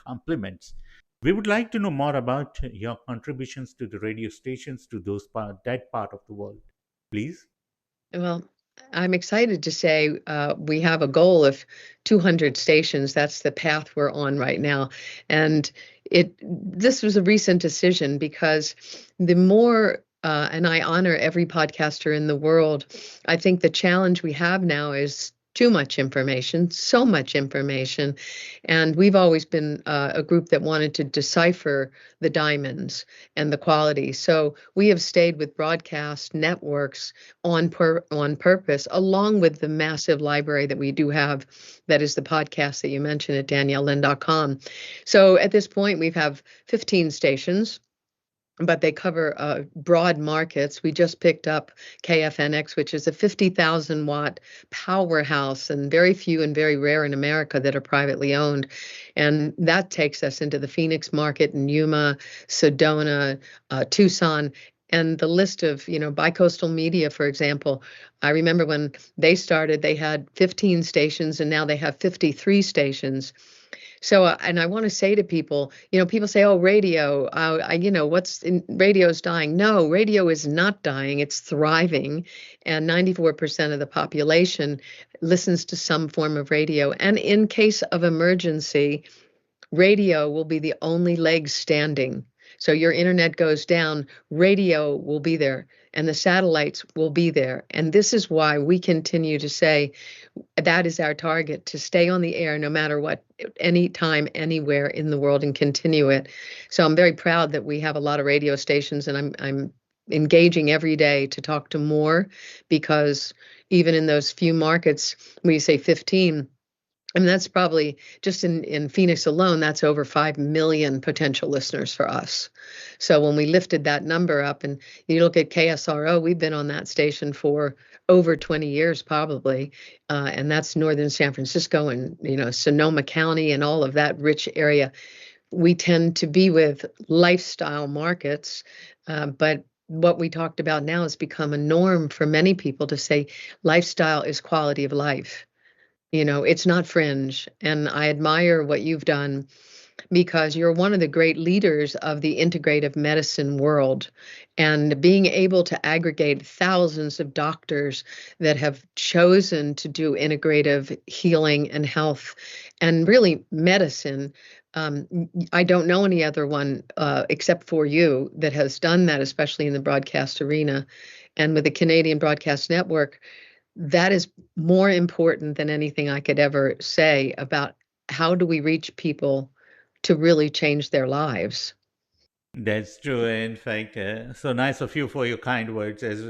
complements. We would like to know more about your contributions to the radio stations to that part of the world. Please. Well, I'm excited to say we have a goal of 200 stations. That's the path we're on right now. And this was a recent decision because the more and I honor every podcaster in the world. I think the challenge we have now is too much information, so much information. And we've always been a group that wanted to decipher the diamonds and the quality. So we have stayed with broadcast networks on purpose, along with the massive library that we do have, that is the podcast that you mentioned at daniellelynn.com. So at this point, we have 15 stations, but they cover broad markets. We just picked up KFNX, which is a 50,000 watt powerhouse, and very few and very rare in America that are privately owned. And that takes us into the Phoenix market and Yuma, Sedona, Tucson. And the list of, bicoastal media, for example, I remember when they started, they had 15 stations, and now they have 53 stations. So, and I want to say to people, people say, "Oh, radio, what's in radio's dying." No, radio is not dying; it's thriving, and 94% of the population listens to some form of radio. And in case of emergency, radio will be the only leg standing. So your internet goes down, radio will be there, and the satellites will be there. And this is why we continue to say that is our target, to stay on the air no matter what, anytime, anywhere in the world, and continue it. So I'm very proud that we have a lot of radio stations, and I'm engaging every day to talk to more, because even in those few markets, when you say 15, and that's probably just in Phoenix alone, that's over 5 million potential listeners for us. So when we lifted that number up, and you look at KSRO, we've been on that station for over 20 years probably, and that's northern San Francisco and Sonoma County and all of that rich area. We tend to be with lifestyle markets, but what we talked about now has become a norm for many people to say lifestyle is quality of life. It's not fringe. And I admire what you've done, because you're one of the great leaders of the integrative medicine world, and being able to aggregate thousands of doctors that have chosen to do integrative healing and health and really medicine. I don't know any other one except for you that has done that, especially in the broadcast arena. And with the Canadian Broadcast Network, that is more important than anything I could ever say about how do we reach people to really change their lives. That's true. In fact, so nice of you for your kind words. As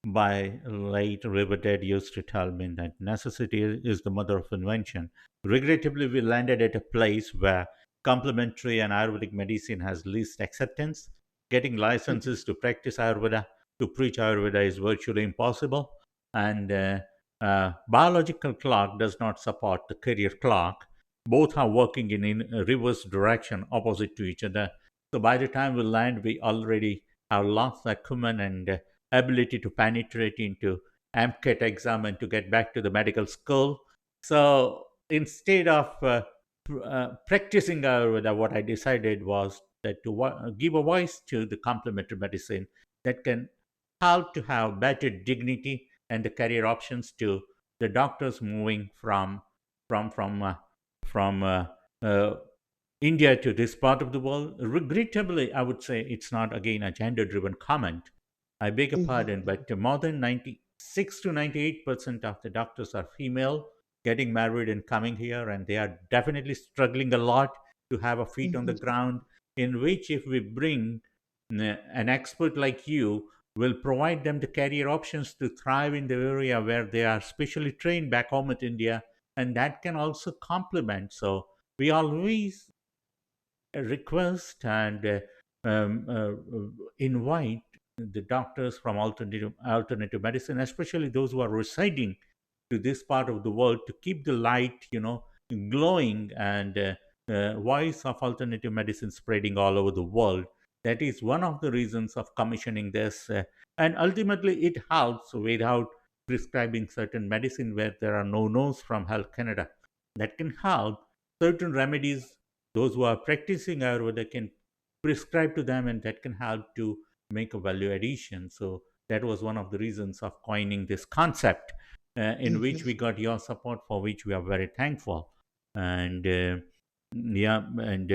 my late River Dad used to tell me, that necessity is the mother of invention. Regrettably, we landed at a place where complementary and Ayurvedic medicine has least acceptance. Getting licenses to practice Ayurveda, to preach Ayurveda, is virtually impossible. And biological clock does not support the career clock. Both are working in a reverse direction, opposite to each other. So by the time we land, we already have lost the acumen and ability to penetrate into MCAT exam and to get back to the medical school. So instead of practicing Ayurveda, what I decided was that to give a voice to the complementary medicine that can help to have better dignity and the career options to the doctors moving from from uh, from uh, India to this part of the world. Regrettably, I would say it's not again a gender driven comment. I beg your pardon, Mhm. but more than 96 to 98% of the doctors are female, getting married and coming here, and they are definitely struggling a lot to have a feet on the Mhm. ground. In which, if we bring an expert like you, will provide them the career options to thrive in the area where they are specially trained back home at India, and that can also complement. So we always request and invite the doctors from alternative medicine, especially those who are residing to this part of the world, to keep the light, glowing, and voice of alternative medicine spreading all over the world. That is one of the reasons of commissioning this, and ultimately it helps without prescribing certain medicine where there are no nos from Health Canada. That can help certain remedies those who are practicing Ayurveda can prescribe to them, and that can help to make a value addition. So that was one of the reasons of coining this concept, in which Mhm. we got your support, for which we are very thankful. And yeah, and